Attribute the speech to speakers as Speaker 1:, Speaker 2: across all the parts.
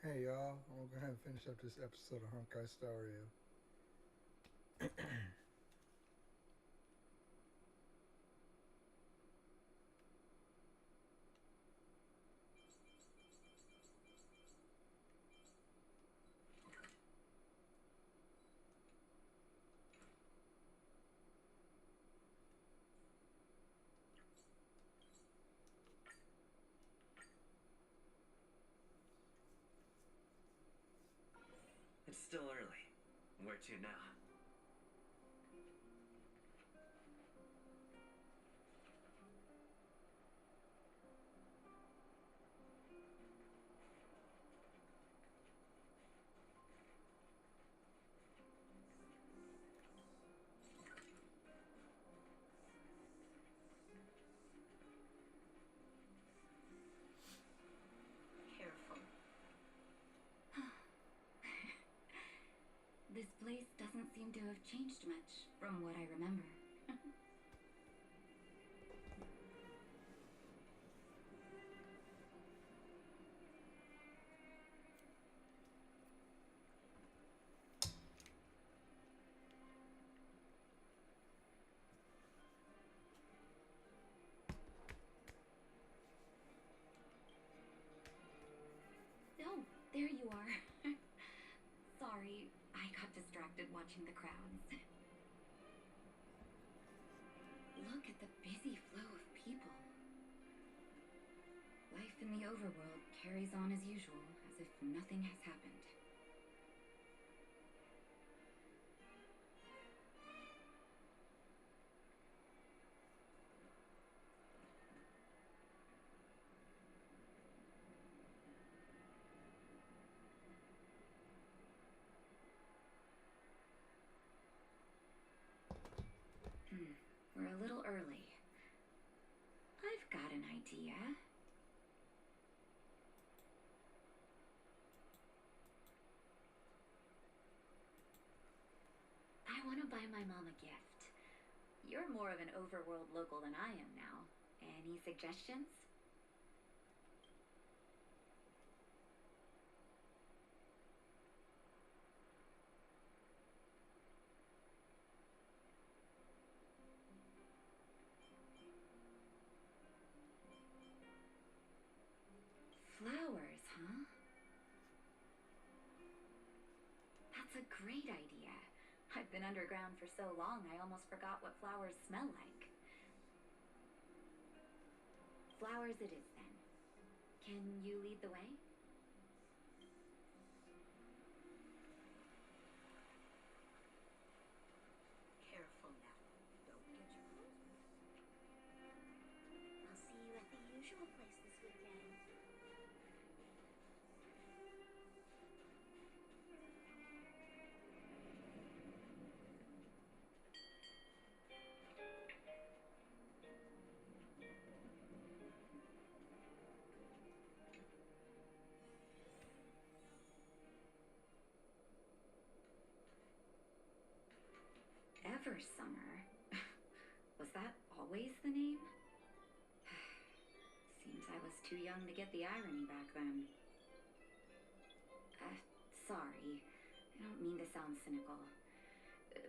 Speaker 1: Hey y'all, I'm gonna go ahead and finish up this episode of Honkai Star.
Speaker 2: It's still early. Where to now?
Speaker 3: Careful. This place doesn't seem to have changed much from what I remember. Oh, there you are. Sorry, I got distracted watching the crowds. Look at the busy flow of people. Life in the overworld carries on as usual, as if nothing has happened. We're a little early. I've got an idea. I want to buy my mom a gift. You're more of an overworld local than I am now. Any suggestions? Flowers, huh? That's a great idea. I've been underground for so long, I almost forgot what flowers smell like. Flowers it is, then. Can you lead the way?
Speaker 4: Careful now. Don't get your clothes wet. I'll see you at the usual place this weekend.
Speaker 3: Ever Summer. Was that always the name? Seems I was too young to get the irony back then. Sorry. I don't mean to sound cynical.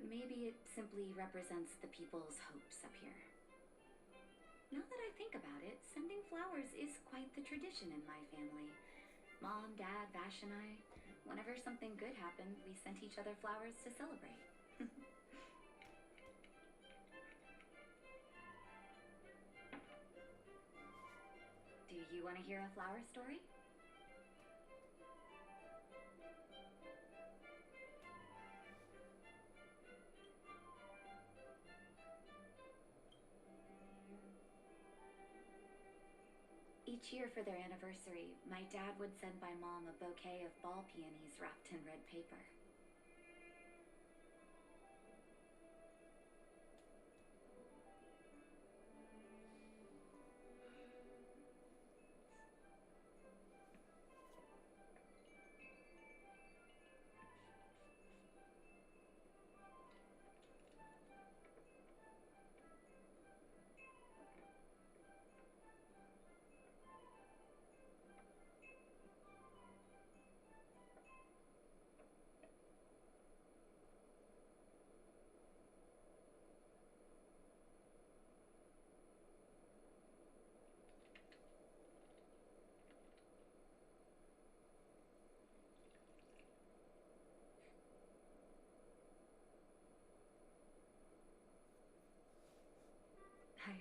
Speaker 3: Maybe it simply represents the people's hopes up here. Now that I think about it, sending flowers is quite the tradition in my family. Mom, Dad, Vash, and I, whenever something good happened, we sent each other flowers to celebrate. Do you want to hear a flower story? Each year for their anniversary, my dad would send my mom a bouquet of ball peonies wrapped in red paper.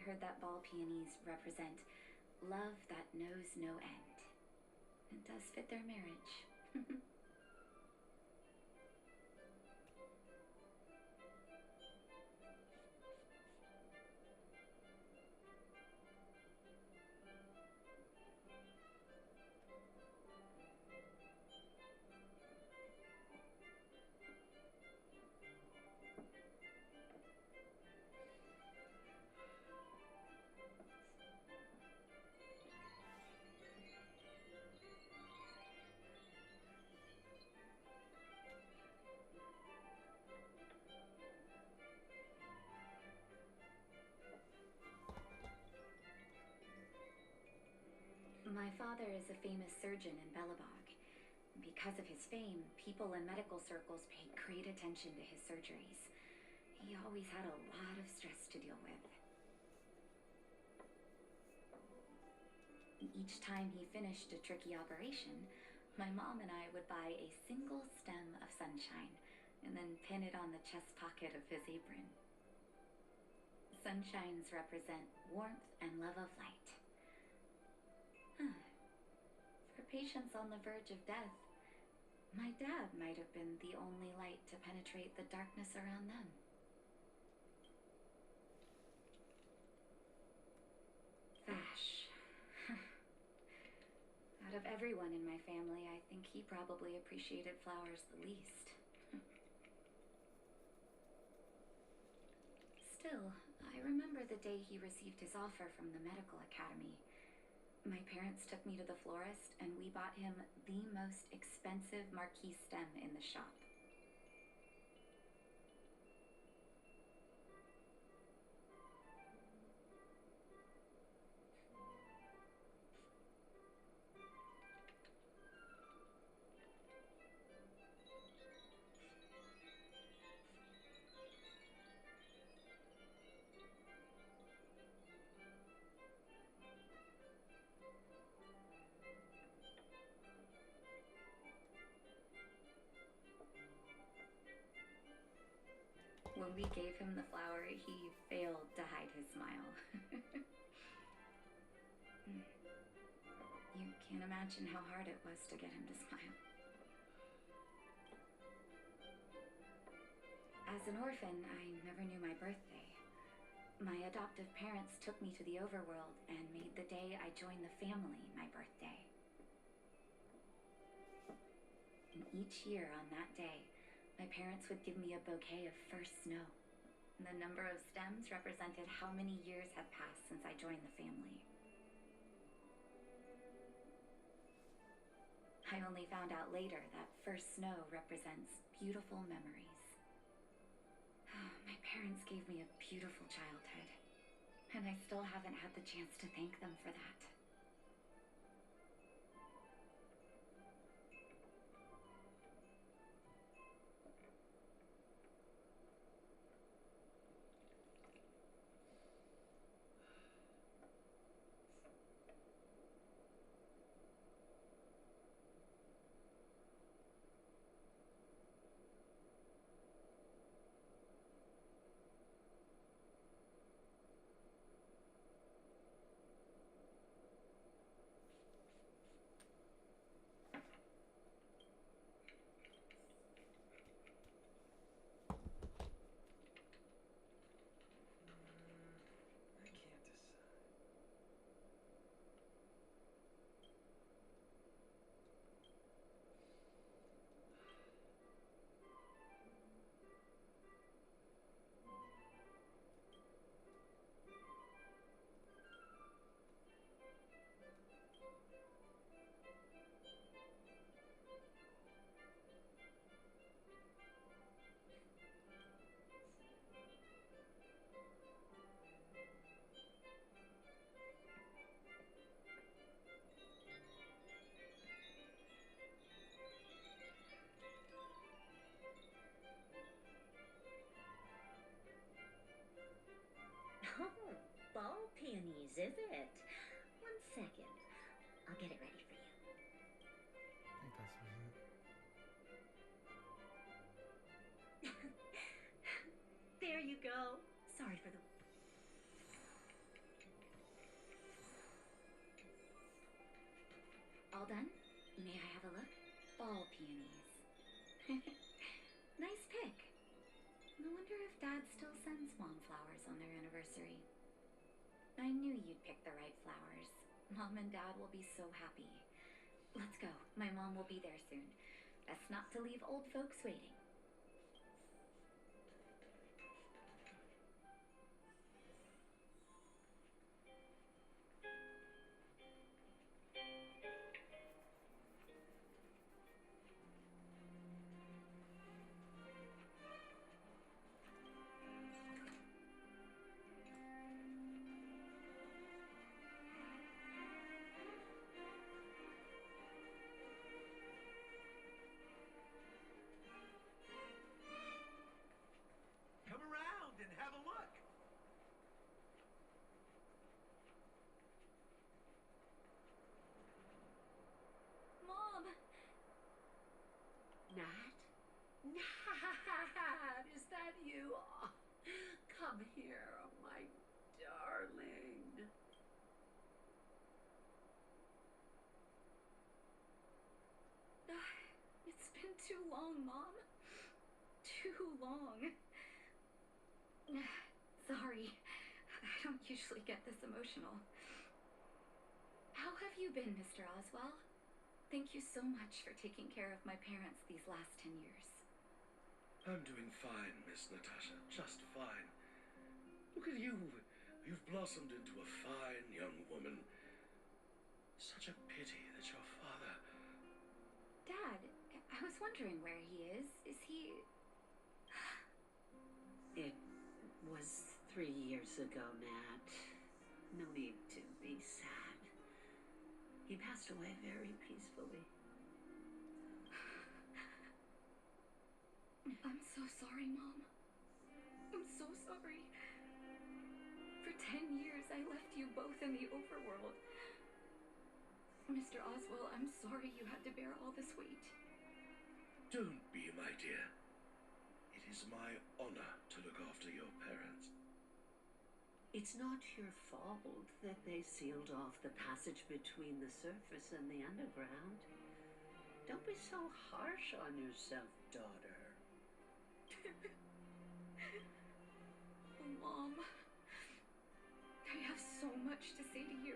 Speaker 3: heard that ball peonies represent love that knows no end. It does fit their marriage. My father is a famous surgeon in Belobog. Because of his fame, people in medical circles paid great attention to his surgeries. He always had a lot of stress to deal with. Each time he finished a tricky operation, my mom and I would buy a single stem of sunshine and then pin it on the chest pocket of his apron. Sunshines represent warmth and love of light. For patients on the verge of death, my dad might have been the only light to penetrate the darkness around them. Vash. Out of everyone in my family, I think he probably appreciated flowers the least. Still, I remember the day he received his offer from the medical academy. My parents took me to the florist and we bought him the most expensive marquee stem in the shop. When we gave him the flower, he failed to hide his smile. You can't imagine how hard it was to get him to smile. As an orphan, I never knew my birthday. My adoptive parents took me to the overworld and made the day I joined the family my birthday. And each year on that day, my parents would give me a bouquet of first snow. And the number of stems represented how many years had passed since I joined the family. I only found out later that first snow represents beautiful memories. My parents gave me a beautiful childhood, and I still haven't had the chance to thank them for that.
Speaker 2: I can't decide.
Speaker 4: Oh, ball peonies, is it? 1 second. I'll get it ready for you.
Speaker 1: I think that's what it.
Speaker 4: There you go. Sorry for the...
Speaker 3: All done? May I have a look? Ball peonies. Nice pick. I wonder if Dad still sends Mom flowers on their anniversary. I knew you'd pick the right flowers. Mom and Dad will be so happy. Let's go. My mom will be there soon. Best not to leave old folks waiting.
Speaker 5: Come around and have a look.
Speaker 3: Mom!
Speaker 6: Nat? Nat, is that you? Oh, come here, my darling.
Speaker 3: It's been too long, Mom. Too long. Sorry. I don't usually get this emotional. How have you been, Mr. Oswell? Thank you so much for taking care of my parents these last 10 years.
Speaker 7: I'm doing fine, Miss Natasha. Just fine. Look at you. You've blossomed into a fine young woman. Such a pity that your father...
Speaker 3: Dad, I was wondering where he is. Is he...
Speaker 6: It was 3 years ago, Nat. No need to be sad. He passed away very peacefully.
Speaker 3: I'm so sorry, Mom. I'm so sorry. For 10 years, I left you both in the overworld. Mr. Oswell, I'm sorry you had to bear all this weight.
Speaker 7: Don't be, my dear. It is my honor to look after your parents.
Speaker 6: It's not your fault that they sealed off the passage between the surface and the underground. Don't be so harsh on yourself, daughter.
Speaker 3: Oh, Mom. I have so much to say to you.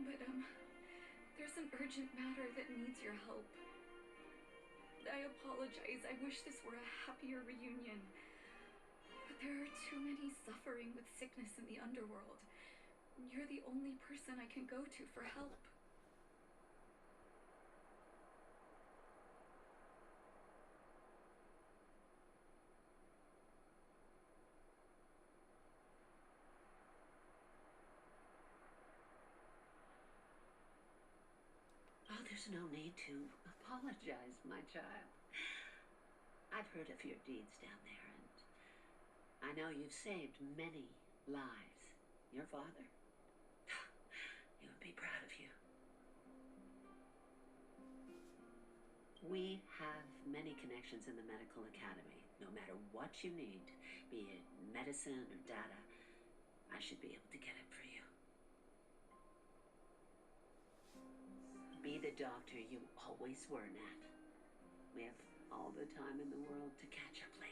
Speaker 3: But, there's an urgent matter that needs your help. I apologize. I wish this were a happier reunion. But there are too many suffering with sickness in the underworld. You're the only person I can go to for help.
Speaker 6: Oh, there's no need to apologize, my child. I've heard of your deeds down there, and I know you've saved many lives. Your father, he would be proud of you. We have many connections in the medical academy. No matter what you need, be it medicine or data, I should be able to get it for you. Be the doctor you always were, Nat. We have all the time in the world to catch up later.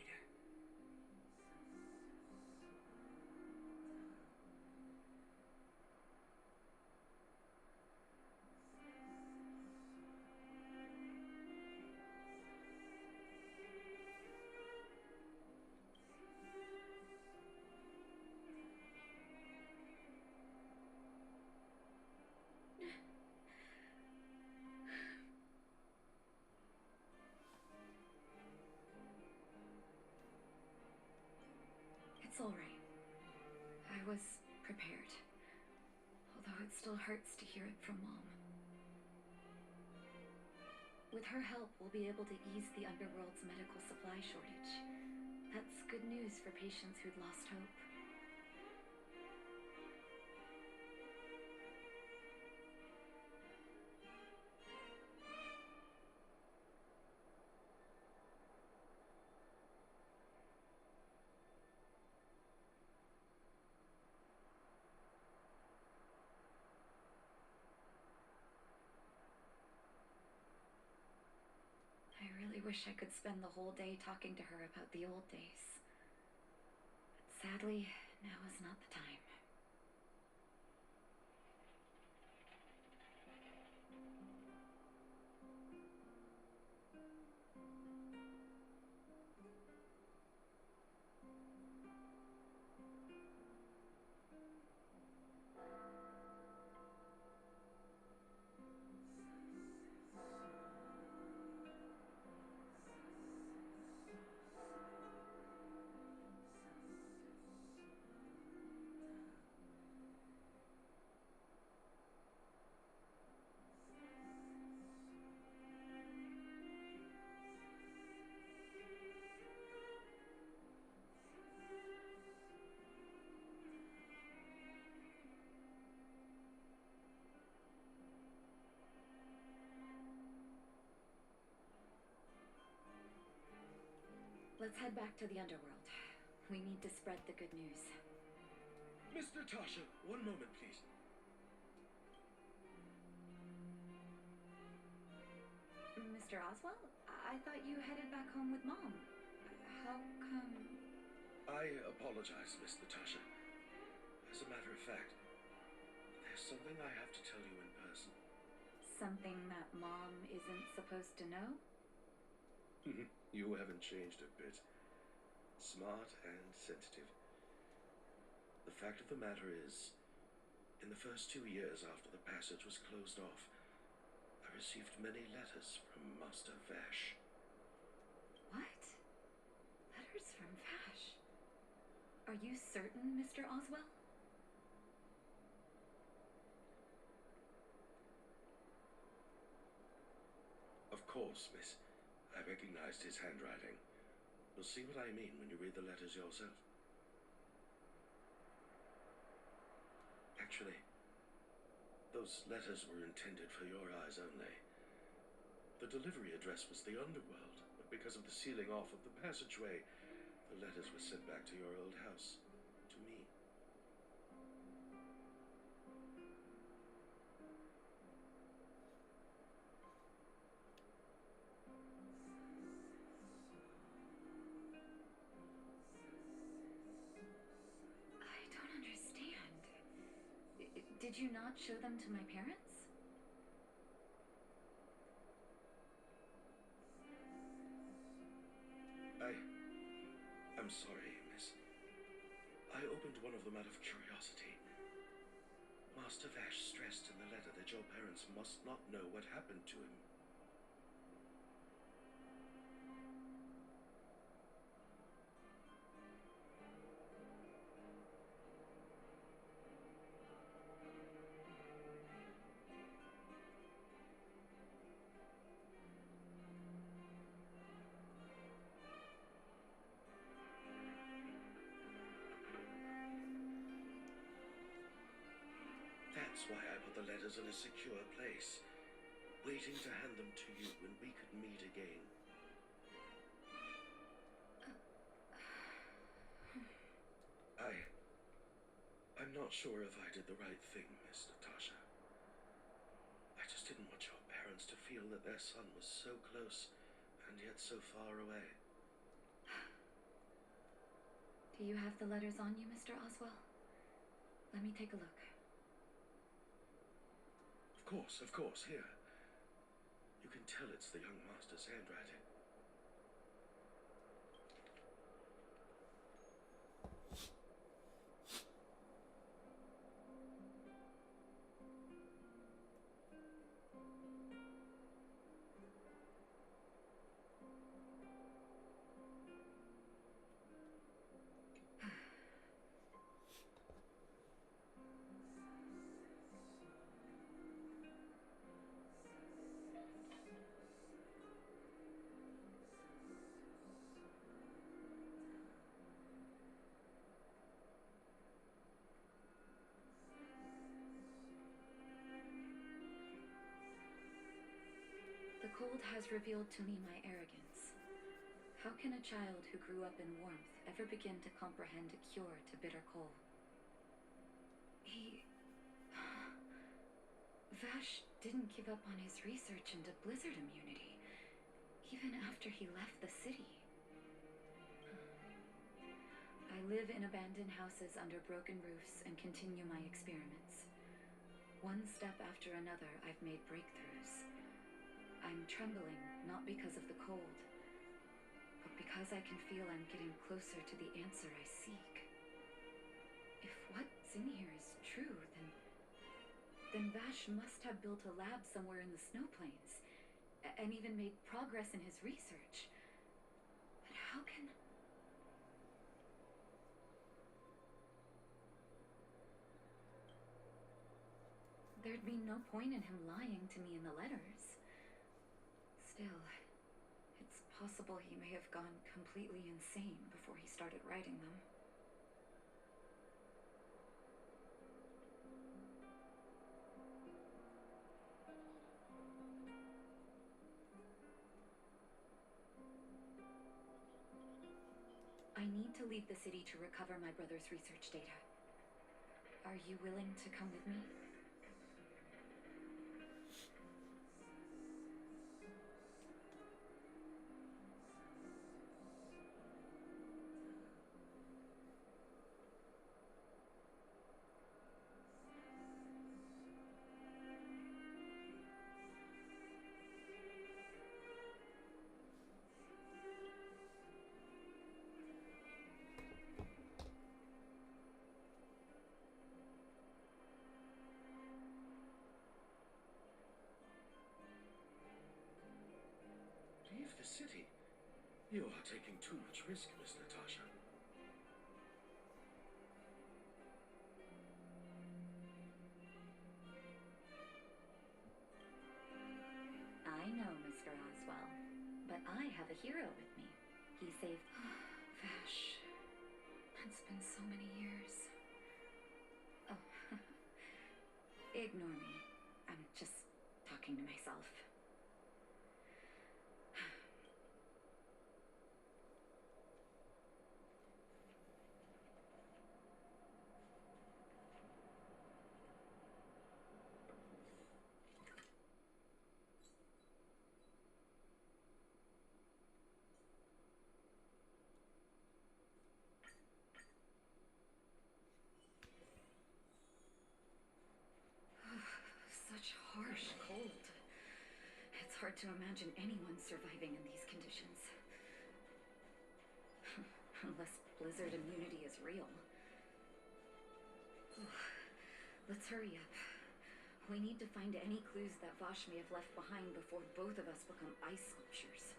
Speaker 3: It's all right. I was prepared. Although it still hurts to hear it from Mom. With her help, we'll be able to ease the underworld's medical supply shortage. That's good news for patients who'd lost hope. wish I could spend the whole day talking to her about the old days. But sadly, now is not the time. Let's head back to the underworld. We need to spread the good news.
Speaker 7: Miss Natasha, one moment, please.
Speaker 3: Mr. Oswell? I thought you headed back home with Mom. How come...
Speaker 7: I apologize, Miss Natasha. As a matter of fact, there's something I have to tell you in person.
Speaker 3: Something that Mom isn't supposed to know?
Speaker 7: You haven't changed a bit. Smart and sensitive. The fact of the matter is, in the first 2 years after the passage was closed off, I received many letters from Master Vash.
Speaker 3: What? Letters from Vash? Are you certain, Mr. Oswell?
Speaker 7: Of course, miss. I recognized his handwriting. You'll see what I mean when you read the letters yourself. Actually, those letters were intended for your eyes only. The delivery address was the underworld, but because of the sealing off of the passageway, the letters were sent back to your old house, to me.
Speaker 3: I don't understand. Did you not show them to my parents?
Speaker 7: I'm sorry, miss. I opened one of them out of curiosity. Master Vash stressed in the letter that your parents must not know what happened to him. That's why I put the letters in a secure place, waiting to hand them to you when we could meet again. I'm not sure if I did the right thing, Miss Natasha. I just didn't want your parents to feel that their son was so close and yet so far away.
Speaker 3: Do you have the letters on you, Mr. Oswell? Let me take a look.
Speaker 7: Of course, here. You can tell it's the young master's handwriting.
Speaker 3: The cold has revealed to me my arrogance. How can a child who grew up in warmth ever begin to comprehend a cure to bitter cold? Vash didn't give up on his research into blizzard immunity. even after he left the city. I live in abandoned houses under broken roofs and continue my experiments. One step after another, I've made breakthroughs. I'm trembling, not because of the cold, but because I can feel I'm getting closer to the answer I seek. If what's in here is true, then Vash must have built a lab somewhere in the snow plains, and even made progress in his research. But how can... There'd be no point in him lying to me in the letters. Still, it's possible he may have gone completely insane before he started writing them. I need to leave the city to recover my brother's research data. Are you willing to come with me?
Speaker 7: Leave the city? You are taking too much risk, Miss Natasha.
Speaker 3: I know, Mr. Oswell, but I have a hero with me. He saved... Vash. It's been so many years. Oh, ignore me. I'm just talking to myself. Such harsh cold. It's hard to imagine anyone surviving in these conditions. Unless blizzard immunity is real. Let's hurry up. We need to find any clues that Vash may have left behind before both of us become ice sculptures.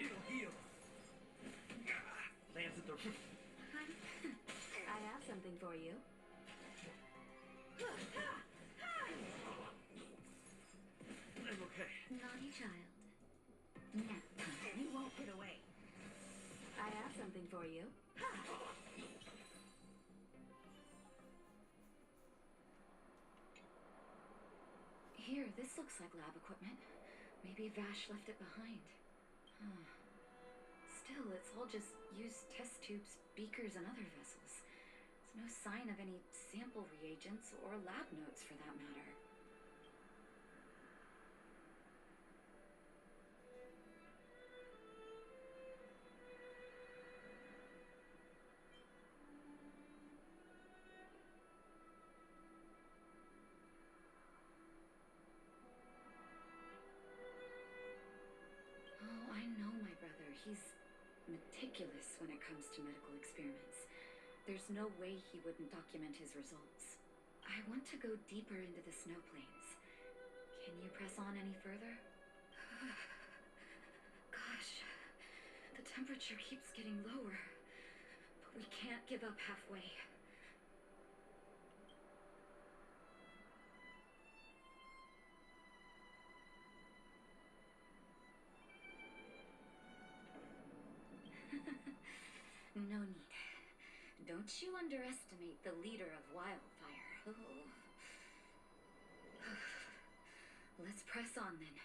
Speaker 5: It'll heal. Lands at the roof.
Speaker 3: I have something for you.
Speaker 5: I'm okay.
Speaker 3: Naughty child. Nap time.
Speaker 4: You won't get away.
Speaker 3: I have something for you. Here, this looks like lab equipment. Maybe Vash left it behind. Huh. Still, it's all just used test tubes, beakers, and other vessels. There's no sign of any sample reagents or lab notes for that matter. Oh, I know my brother. He's meticulous when it comes to medical experiments. There's no way he wouldn't document his results. I want to go deeper into the snow plains. Can you press on any further? Gosh, the temperature keeps getting lower, but we can't give up halfway. No need. Don't you underestimate the leader of Wildfire. Oh. Let's press on then.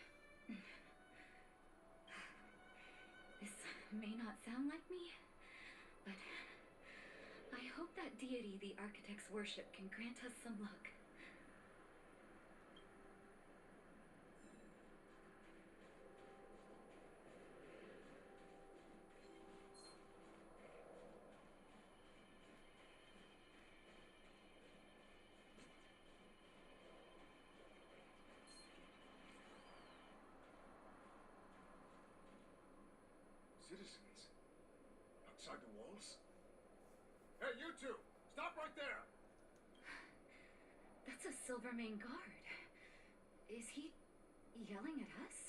Speaker 3: This may not sound like me, but deity the architects worship can grant us some luck.
Speaker 8: Citizens? Outside the walls? Hey, you two! Stop right there!
Speaker 3: That's a Silvermane guard. Is he yelling at us?